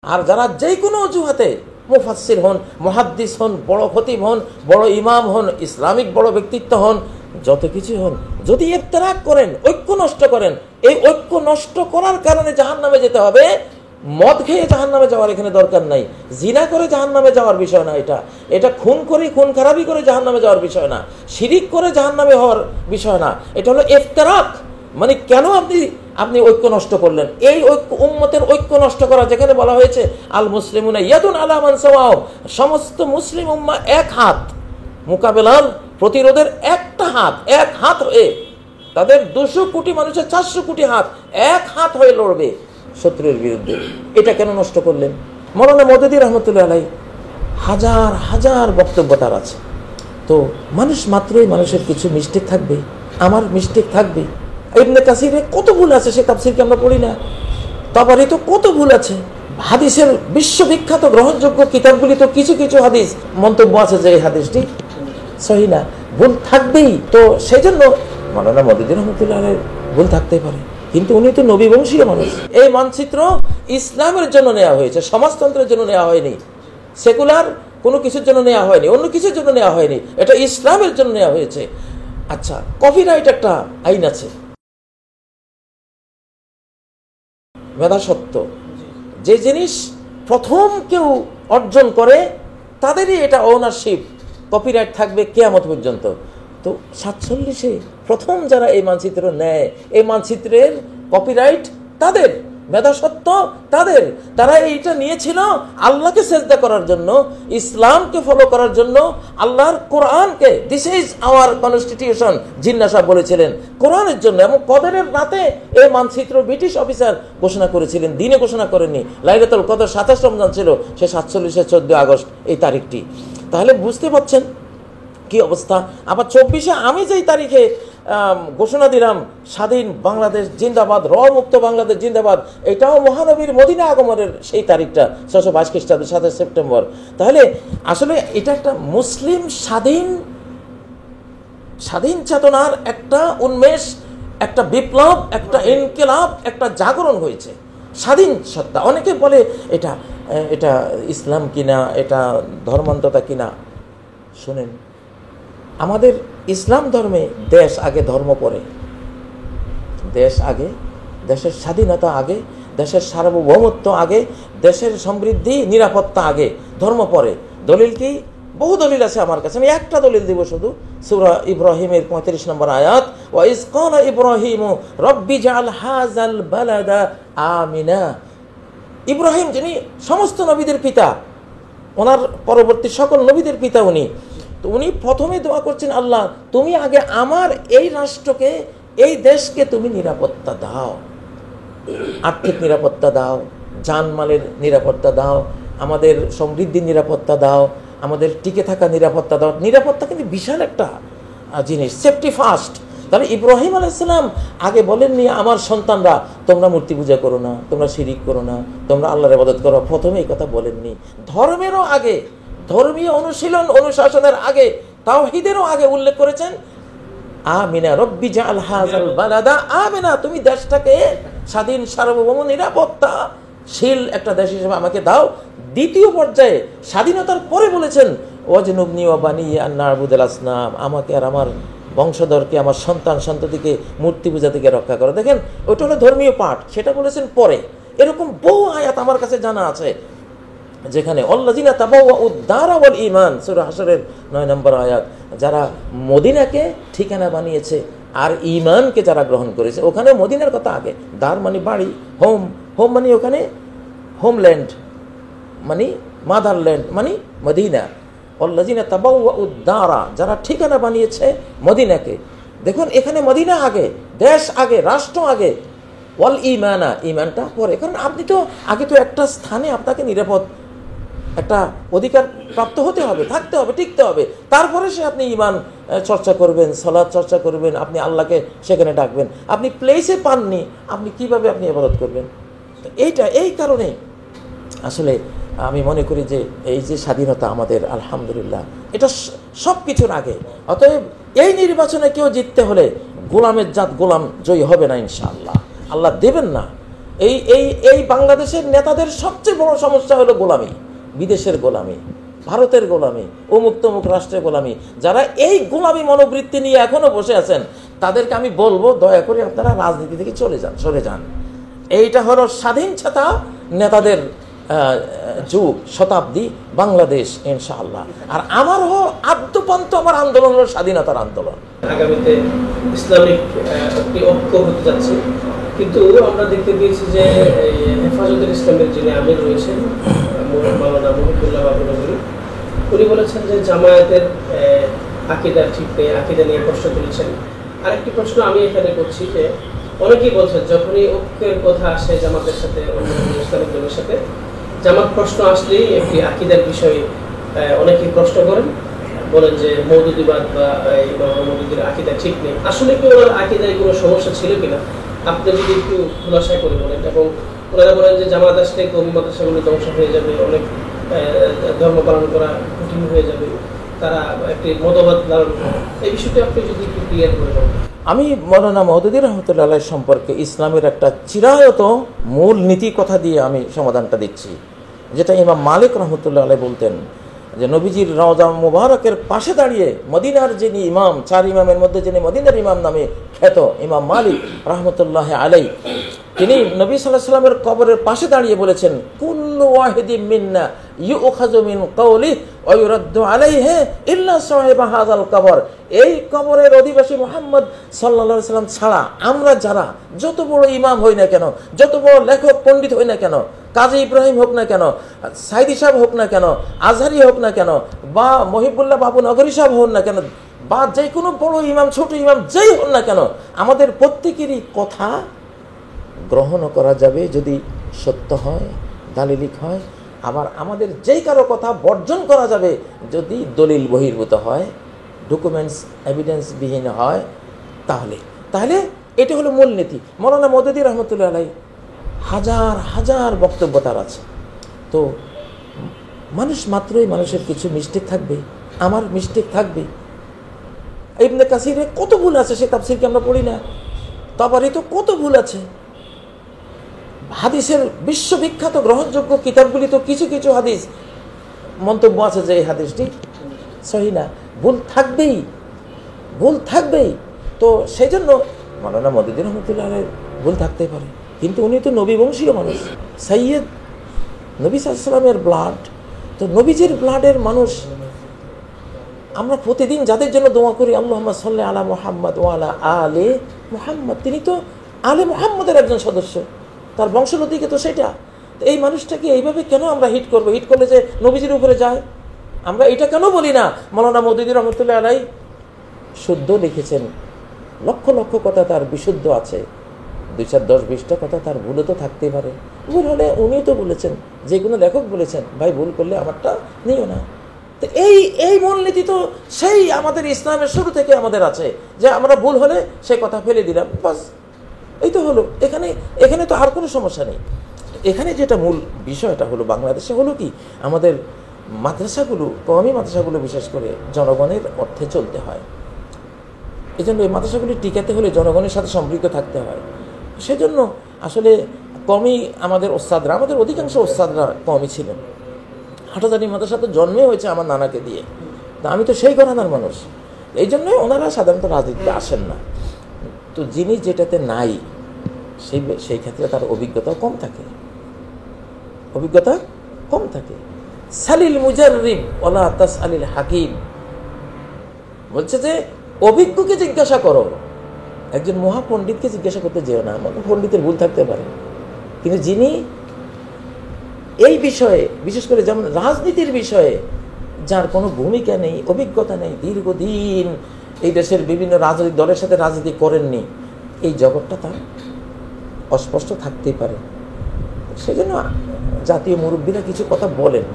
আর যারা যে কোনো অজুহাতে মুফাসসির হন, মুহাদ্দিস হন, বড় খতিব হন, বড় ইমাম হন, ইসলামিক বড় ব্যক্তিত্ব হন, যত কিছু হন, যদি ইফতিরাক করেন, ঐক্য নষ্ট করেন, এই ঐক্য নষ্ট করার কারণে জাহান্নামে যেতে হবে। মদ খেয়ে জাহান্নামে যাওয়ার এখানে দরকার নাই, জিনা করে জাহান্নামে যাওয়ার বিষয় না, এটা খুন করে, খুন খারাপি করে জাহান্নামে যাওয়ার বিষয় না, শিরিক করে জাহান্নামে হওয়ার বিষয় না, এটা হলো ইফতিরাক। মানে কেন আপনি ঐক্য নষ্ট করলেন? এই ঐক্য, উম্মতের ঐক্য নষ্ট করা, যেখানে বলা হয়েছে আল মুসলিমুনা ইয়াদুন আলা মান সাওয়া, সমস্ত মুসলিম উম্মাহ এক হাত, মোকাবেলার প্রতিরোধের একটা হাত, এক হাত হয়ে, তাদের 200 কোটি মানুষের 400 কোটি হাত এক হাত হয়ে লড়বে শত্রুর বিরুদ্ধে। এটা কেন নষ্ট করলেন? মৌলানা মওদুদী রহমতুল্লাহ আলাইহি হাজার হাজার বক্তব্য তার আছে। তো মানুষ মাত্রই মানুষের কিছু মিস্টেক থাকবে, আমার মিস্টেক থাকবে। ইবনে কাসিরে কত ভুল আছে, সে তাফসীরকে আমরা পড়ি না। তাবারি তো কত ভুল আছে। হাদিসের বিশ্ববিখ্যাত গ্রহণযোগ্য কিতাবগুলি তো কিছু কিছু হাদিস মন্তব্য আছে যে এই হাদিসটি সহিহ না, ভুল থাকবেই। তো সেই জন্য মাওলানা মওদুদী রহমতুল্লাহ আলাইহি ভুল থাকতেই পারে, কিন্তু উনি তো নবী বংশীয় মানুষ। এই মানচিত্র ইসলামের জন্য নেওয়া হয়েছে, সমাজতন্ত্রের জন্য নেওয়া হয়নি, সেকুলার কোনো কিছুর জন্য নেওয়া হয়নি, অন্য কিছুর জন্য নেওয়া হয়নি, এটা ইসলামের জন্য নেওয়া হয়েছে। আচ্ছা, কপিরাইট একটা আইন আছে, মেধাস্বত্ব, যে জিনিস প্রথম কেউ অর্জন করে তাদেরই এটা ওনারশিপ, কপিরাইট থাকবে কিয়ামত পর্যন্ত। তো 47-এ প্রথম যারা এই মানচিত্র নেয়, এই মানচিত্রের কপিরাইট তাদের, মেধাস্বত্ব তাদের। তারা এইটা নিয়েছিল আল্লাহকে সেজদা করার জন্য, ইসলামকে ফলো করার জন্য, আল্লাহর কোরআনকে, this is our constitution Jinnah সাহেব বলেছিলেন, কোরআনের জন্য। এবং কদরের রাতে এই মানচিত্র ব্রিটিশ অফিসার ঘোষণা করেছিলেন, দিনে ঘোষণা করেননি। লাইলাতুল কদর 27 রমজান ছিল, সে 47-এ 14 আগস্ট এই তারিখটি। তাহলে বুঝতে পারছেন কি অবস্থা। আবার 24-এ আমি যেই তারিখে ঘোষণা দিলাম স্বাধীন বাংলাদেশ জিন্দাবাদ, র মুক্ত বাংলাদেশ জিন্দাবাদ, এটাও মহানবীর মদিনা আগমনের সেই তারিখটা 622 খ্রিস্টাব্দ 27 সেপ্টেম্বর। তাহলে আসলে এটা একটা মুসলিম স্বাধীন চেতনার একটা উন্মেষ, একটা বিপ্লব, একটা ইনকিলাব, একটা জাগরণ হয়েছে, স্বাধীন সত্তা। অনেকে বলে এটা ইসলাম কিনা, এটা ধর্মান্ততা কিনা। শুনেন, আমাদের ইসলাম ধর্মে দেশ আগে, ধর্ম পরে। দেশ আগে, দেশের স্বাধীনতা আগে, দেশের সার্বভৌমত্ব আগে, দেশের সমৃদ্ধি নিরাপত্তা আগে, ধর্ম পরে। দলিল কি? বহু দলিল আছে আমার কাছে, আমি একটা দলিল দিব শুধু। সূরা ইব্রাহিমের 35 নম্বর আয়াত, ওয়া ইজ ক্বালা ইব্রাহিমু রব্বি জাআল হাযাল বালাদা আমিনা। ইব্রাহিম যিনি সমস্ত নবীদের পিতা, ওনার পরবর্তী সকল নবীদের পিতা উনি। তো উনি প্রথমে দোয়া করছেন, আল্লাহ তুমি আগে আমার এই রাষ্ট্রকে, এই দেশকে তুমি নিরাপত্তা দাও, আর্থিক নিরাপত্তা দাও, জানমালের নিরাপত্তা দাও, আমাদের সমৃদ্ধির নিরাপত্তা দাও, আমাদের টিকে থাকা নিরাপত্তা দাও। নিরাপত্তা কিন্তু বিশাল একটা জিনিস, সেফটি ফার্স্ট। তাহলে ইব্রাহিম আলাইহিস সালাম আগে বলেননি আমার সন্তানরা তোমরা মূর্তি পূজা করো না, তোমরা শিরিক করো না, তোমরা আল্লাহর ইবাদত করো, প্রথমে এই কথা বলেননি। ধর্মেরও আগে, ধর্মীয় অনুশীলন অনুশাসনের আগে, তাওহীদেরও আগে উল্লেখ করেছেন আমিনা রব্বি জাআল হাযাল বালাদা আমিনা, তুমি দেশটাকে স্বাধীন, সার্বভৌম, নিরাপত্তাশীল একটা দেশ হিসেবে আমাকে দাও। দ্বিতীয় পর্যায়ে স্বাধীনতার পরে বলেছেন ওয়াজনুবনি ওয়া বানি আন না'বুদাল আসনাম, আমাকে আর আমার বংশধরকে, আমার সন্তান সন্ততিকে মূর্তি পূজা থেকে রক্ষা করো। দেখেন, ওটা হলো ধর্মীয় পাঠ, সেটা বলেছেন পরে। এরকম বহু আয়াত আমার কাছে জানা আছে যেখানে আল্লাযিনা তাবাওয়াউদ দারা ওয়াল ঈমান, সূরা হাশরের 9 নম্বর আয়াত, যারা মদিনাকে ঠিকানা বানিয়েছে আর ঈমানকে যারা গ্রহণ করেছে, ওখানে মদিনার কথা আগে। দার মানে বাড়ি, হোম মানে ওখানে হোমল্যান্ড, মানে মাদারল্যান্ড, মানে মদিনা। আল্লাযিনা তাবাওয়াউদ দারা, যারা ঠিকানা বানিয়েছে মদিনাকে। দেখুন, এখানে মদিনা আগে, দেশ আগে, রাষ্ট্র আগে, ওয়াল ঈমানা, ঈমানটা পরে। কারণ আপনি তো আগে তো একটা স্থানে আপনাকে নিরাপদ একটা অধিকার প্রাপ্ত হতে হবে, থাকতে হবে, টিকতে হবে, তারপরে আপনি ঈমান চর্চা করবেন, সালাত চর্চা করবেন, আপনি আল্লাহকে সেখানে ডাকবেন। আপনি প্লেসে পাননি, আপনি কিভাবে আপনি ইবাদত করবেন? এই কারণে আসলে আমি মনে করি যে এই যে স্বাধীনতা আমাদের, আলহামদুলিল্লাহ, এটা সব কিছুর আগে। অতএব এই নির্বাচনে কেউ জিততে হলে গোলামের জাত গোলাম জয়ী হবে না ইনশাআল্লাহ, আল্লাহ দেবেন না। এই এই এই বাংলাদেশের নেতাদের সবচেয়ে বড় সমস্যা হলো গোলামি, বিদেশের গোলামি, ভারতের গোলামি, অমুক তমুক রাষ্ট্রের গোলামি। যারা এই গোলামি মনোবৃত্তি নিয়ে এখনো বসে আছেন তাদেরকে আমি বলবো, দয়া করে আপনারা রাজনীতি থেকে সরে যান। এইটা হলো স্বাধীন চেতা নেতাদের যুগ, শতাব্দী বাংলাদেশ ইনশাআল্লাহ। আর আমার আদ্যপান্ত আমার আন্দোলন হলো স্বাধীনতার আন্দোলন। আগামীতে ইসলামিক একটি ঐক্য হতে যাচ্ছে, কিন্তু আমরা দেখতে পেয়েছি যে হেফাজতুল ইসলামের যিনি আমির রয়েছেন মাওলানা মহিবুল্লাহ বাবু নগরী, উনি বলেছেন যে জামায়াতের আকীদা ঠিক নেই, আকীদা নিয়ে প্রশ্ন তুলেছেন। আরেকটি প্রশ্ন আমি এখানে করছি যে অনেকেই বলছেন যখনই ঐক্যের কথা আসে জামাতের সাথে, অন্যান্য ইসলামিক দলের সাথে, জামাত প্রশ্ন আসলেই একটি আকীদার বিষয়ে অনেকেই প্রশ্ন করেন, বলেন যে মওদুদিবাদ বা মওদুদির আকীদা ঠিক নেই। আসলে কি ওনার আকীদায় কোনো সমস্যা ছিল কিনা আপনি যদি একটু খোলাসা করে বলেন। এবং ওনারা বলেন যে জামাত আসলে কওমি মাদ্রাসাগুলো ধ্বংস হয়ে যাবে, অনেক ধর্ম পালন করা কঠিন হয়ে যাবে, তারা একটি মতবাদ ধারণ করে। এই বিষয়টি আপনি যদি একটু ক্লিয়ার করে বলেন। আমি মওলানা মওদুদী রহমতুল্লাহ আলাইহি সম্পর্কে ইসলামের একটা চিরায়ত মূল নীতি কথা দিয়ে আমি সমাধানটা দিচ্ছি, যেটা ইমাম মালিক রহমতুল্লাহ আলাইহি বলতেন যে নবীজির রওজা মুবারকের পাশে দাঁড়িয়ে মদিনার যিনি ইমাম, 4 ইমামের মধ্যে যিনি মদিনার ইমাম নামে খ্যাত ইমাম মালিক রহমতুল্লাহ আলাইহি, তিনি নবী সাল্লাল্লাহু আলাইহি ওয়াসাল্লামের কবরের পাশে দাঁড়িয়ে বলেছেন, কুল্লু ওয়াহিদিন মিন্না ইউখাযু মিন কওলিহি ওয়া ইউরাদ্দু আলাইহি ইল্লা সাহিবা হাযাল কবর। এই কবরের অধিবাসী মুহাম্মদ সাল্লাল্লাহু আলাইহি ওয়াসাল্লাম ছাড়া আমরা যারা যত বড় ইমাম হই না কেন, যত বড় লেখক পণ্ডিত হই না কেন, কাজী ইব্রাহিম হোক না কেন, সাইদি সাহেব হোক না কেন, আজহারি হোক না কেন, বা মহিবুল্লাহ বাবু নগরী সাহেব হন না কেন, বা যে কোনো বড় ইমাম ছোট ইমাম যেই হন না কেন, আমাদের প্রত্যেকেরই কথা গ্রহণ করা যাবে যদি সত্য হয়, দালিলিক হয়। আবার আমাদের যেই কারো কথা বর্জন করা যাবে যদি দলিল বহির্ভূত হয়, ডকুমেন্টস এভিডেন্সবিহীন হয়। তাহলে এটা হলো মূলনীতি। মওলানা মওদুদী রহমতুল্লাহ আলাইহি হাজার হাজার বক্তব্য তার আছে। তো মানুষ মাত্রই মানুষের কিছু মিস্টেক থাকবে, আমার মিস্টেক থাকবে। ইবনে কাসিরে কত ভুল আছে, সে তাফসীরকে আমরা পড়ি না। তাবারি তো কত ভুল আছে। হাদিসের বিশ্ববিখ্যাত গ্রহণযোগ্য কিতাবগুলি তো কিছু কিছু হাদিস মন্তব্য আছে যে এই হাদিসটি সহিহ না, ভুল থাকবেই। তো সেই জন্য মাওলানা মওদুদী রহমতুল্লাহ আলাইহি ভুল থাকতেই পারে, কিন্তু উনি তো নবী বংশীয় মানুষ, সাইয়্যেদ নবী সাল্লাল্লাহু আলাইহি ওয়াসাল্লামের ব্লাড। তো নবীজির ব্লাডের মানুষ আমরা প্রতিদিন যাদের জন্য দোয়া করি, আল্লাহুম্মা সাল্লি আলা মুহাম্মদ ওয়া আলা আলি মুহাম্মদ, তিনি তো আলে মুহাম্মদের একজন সদস্য, তার বংশলতিকে তো সেটা। তো এই মানুষটাকে এইভাবে কেন আমরা হিট করবো? হিট করলে যে নবীজির উপরে যায়, আমরা এটা কেন বলি না? মওলানা মওদুদী রহমতুল্লাহ আলাইহি শুদ্ধ লিখেছেন, লক্ষ লক্ষ কথা তার বিশুদ্ধ আছে, 2, 4, 10, 20টা কথা তার ভুলও তো থাকতেই পারে। ভুল হলে উনিও তো বলেছেন, যে কোনো লেখক বলেছেন, ভাই ভুল করলে আমারটা নিও না। তো এই মূলনীতি তো সেই আমাদের ইসলামের শুরু থেকে আমাদের আছে, যে আমরা ভুল হলে সে কথা ফেলে দিলাম, বাস এই তো হলো। এখানে তো আর কোনো সমস্যা নেই। এখানে যেটা মূল বিষয়টা হলো, বাংলাদেশে হলো কি, আমাদের মাদ্রাসাগুলো, কওমি মাদ্রাসাগুলো বিশেষ করে জনগণের অর্থে চলতে হয়। এই জন্য এই মাদ্রাসাগুলি টিকাতে হলে জনগণের সাথে সম্পৃক্ত থাকতে হয়। সেজন্য আসলে কওমি আমাদের অধিকাংশ ওস্তাদরা কওমি ছিলেন। হাটাজারি মাদ্রাসা তো জন্মে হয়েছে আমার নানাকে দিয়ে, তা আমি তো সেই ঘরানার মানুষ। এই জন্যই ওনারা সাধারণত রাজনীতিতে আসেন না। তো যিনি যেটাতে নাই সেই ক্ষেত্রে তার অভিজ্ঞতা কম থাকে। সালিল মুজাররিব ওয়ালা তাসআলিল হাকিম বলছে যে অভিজ্ঞকে জিজ্ঞাসা করো, একজন মহাপণ্ডিতকে জিজ্ঞাসা করতে যেও না। পণ্ডিতের ভুল থাকতে পারে, কিন্তু যিনি এই বিষয়ে, বিশেষ করে যেমন রাজনীতির বিষয়ে যার কোনো ভূমিকা নেই, অভিজ্ঞতা নেই, দীর্ঘদিন এই দেশের বিভিন্ন রাজনৈতিক দলের সাথে রাজনীতি করেননি, এই জগৎটা তার অস্পষ্ট থাকতেই পারে। সেজন্য জাতীয় মুরব্বীরা কিছু কথা বলেন,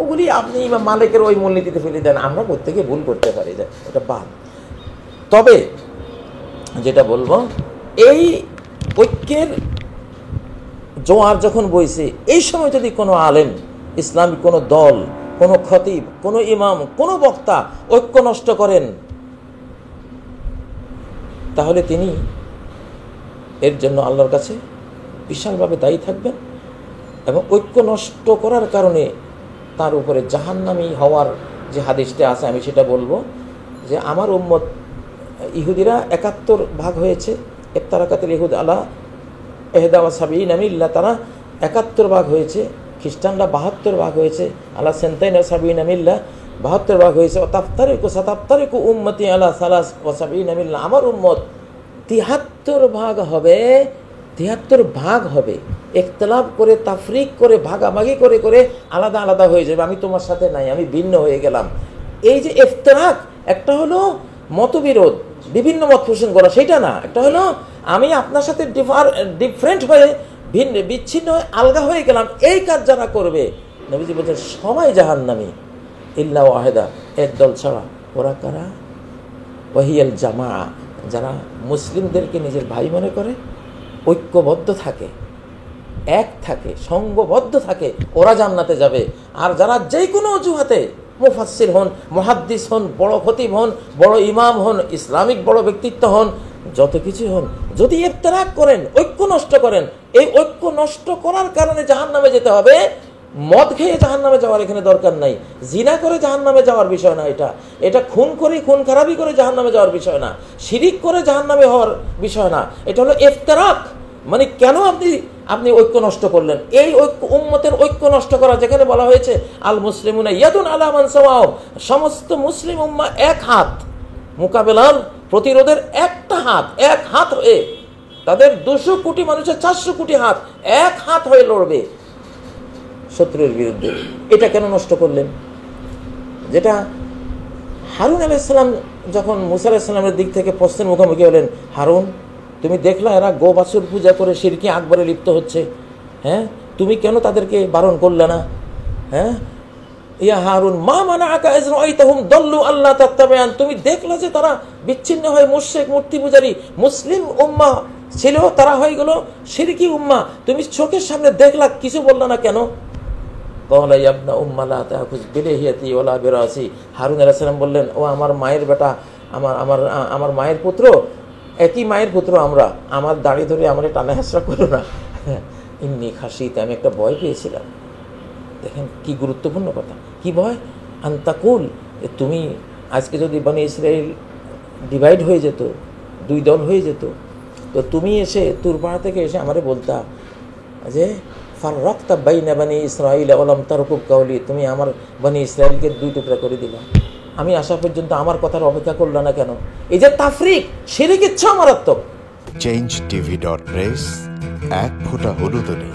ওগুলি আপনি ইমাম মালিকের ওই মূলনীতিতে ফেলে দেন। আমরা প্রত্যেকে ভুল করতে পারি, এটা বাদ। তবে যেটা বলবো, এই ঐক্যের জোয়ার যখন বইছে, এই সময় যদি কোনো আলেম, ইসলামী কোনো দল, কোনো খতিব, কোনো ইমাম, কোনো বক্তা ঐক্য নষ্ট করেন, তাহলে তিনি এর জন্য আল্লাহর কাছে বিশালভাবে দায়ী থাকবেন এবং ঐক্য নষ্ট করার কারণে তার উপরে জাহান্নামী হওয়ার যে হাদিসটা আছে আমি সেটা বলবো যে আমার উম্মত ইহুদিরা 71 ভাগ হয়েছে, ইফতারাকাতুল ইহুদ আলা এহদা ওয়া সাবিঈনা মিল্লাহ, তারা 71 ভাগ হয়েছে। খ্রিস্টানরা 72 ভাগ হয়েছে, আলা সেন্তাইনা সাবিঈনা মিল্লাহ 72 ভাগ হয়েছে। ও সাতাফতারিকু উম্মতি আলা সালাস ওয়া সাবিঈনা মিল্লাহ, আমার উম্মত 73 ভাগ হবে, 73 ভাগ হবে। ইখতিলাফ করে, তাফরিক করে, ভাগাভাগি করে করে আলাদা আলাদা হয়ে যাবে। আমি তোমার সাথে নাই, আমি ভিন্ন হয়ে গেলাম। এই যে ইফতিরাক, একটা হলো মতবিরোধ, বিভিন্ন মত পোষণ করা, সেটা না। একটা হলো আমি আপনার সাথে ডিফারেন্ট হয়ে, ভিন্ন বিচ্ছিন্ন হয়ে আলগা হয়ে গেলাম। এই কাজ যারা করবে, নবীজি বলছেন সবাই জাহান্নামী ইল্লা ওয়াহিদা, একদল ছাড়া। ওরা কারা? ওয়াহিয়াল জামা, যারা মুসলিমদেরকে নিজের ভাই মনে করে, ঐক্যবদ্ধ থাকে, এক থাকে, সঙ্গবদ্ধ থাকে, ওরা জান্নাতে যাবে। আর যারা যে কোনো অজুহাতে মুফাসসির হন, মুহাদ্দিস হন, বড় খতিব হন, বড় ইমাম হন, ইসলামিক বড় ব্যক্তিত্ব হন, যত কিছু হন, যদি ইফতিরাক করেন, ঐক্য নষ্ট করেন, এই ঐক্য নষ্ট করার কারণে জাহান্নামে যেতে হবে। মদ খেয়ে জাহান্নামে যাওয়ার এখানে দরকার নাই, জিনা করে জাহান্নামে যাওয়ার বিষয় না, এটা খুন করে, খুন খারাপি করে জাহান্নামে যাওয়ার বিষয় না, শিরিক করে জাহান্নামে হওয়ার বিষয় না। এটা হলো ইফতিরাক। মানে কেন আপনি ঐক্য নষ্ট করলেন? এই ঐক্য, উম্মতের ঐক্য নষ্ট করা, যেখানে বলা হয়েছে আল মুসলিমুনা ইয়াদুন আলা মান সাওয়াহুম, সমস্ত মুসলিম উম্মাহ এক হাত, মোকাবেলার প্রতিরোধের একটা হাত, এক হাত হয়ে, তাদের 200 কোটি মানুষের 400 কোটি হাত, এক হাত হয়ে লড়বে শত্রুর বিরুদ্ধে। এটা কেন নষ্ট করলেন? যেটা হারুন আলাইহিস সালাম যখন মুসা আলাইহিস সালামের দিক থেকে প্রশ্নের মুখোমুখি হলেন, হারুন তুমি দেখলা এরা গো বাছুর পূজা করে শিরকি আকবরে লিপ্ত হচ্ছে, হ্যাঁ, তুমি কেন তাদেরকে বারণ করলে না? হ্যাঁ, ইয়া হারুন মা মানাআকা ইয রাআইতাহুম দাল্লু আল্লা তাত্তাবিআন, তুমি দেখলা যে তারা বিচ্ছিন্ন হয়ে মুশরিক, মূর্তি পূজারী, মুসলিম উম্মাহ ছিল, তারা হয়ে গেল শিরকি উম্মাহ, তুমি চোখের সামনে দেখলা, কিছু বললা না কেন? ক্বালা ইয়া ইবনা উম্মা লা তাখুয বিলিহিয়াতি ওয়ালা বিরাসি, হারুন আলাইহিস সালাম বললেন, ও আমার মায়ের বেটা, আমার মায়ের পুত্র, একই মায়ের পুত্র আমরা, আমার দাড়ি ধরে আমার টানা হেঁচড়া করো না। ইন্নী খাশিত, আমি একটা ভয় পেয়েছিলাম। দেখেন কি গুরুত্বপূর্ণ কথা, কি ভয়? আন্তাকুল, তুমি আজকে যদি বনি ইসরাইল ডিভাইড হয়ে যেত, 2 দল হয়ে যেত, তো তুমি এসে তুরপাড়া থেকে এসে আমারে বলতা যে ফাররাকতা বাইনা বনি ইসরাইল ওয়া লাম তারকুব কাওলি, তুমি আমার বনি ইসরাইলকে 2 টুকরা করে দিলা, আমি আসা পর্যন্ত আমার কথার অপেক্ষা করলো না কেন? এই যে তাফরিক, শিরক ইচ্ছা মারাত্মক। changetv.res, এক ফোঁটা হলুদও নেই।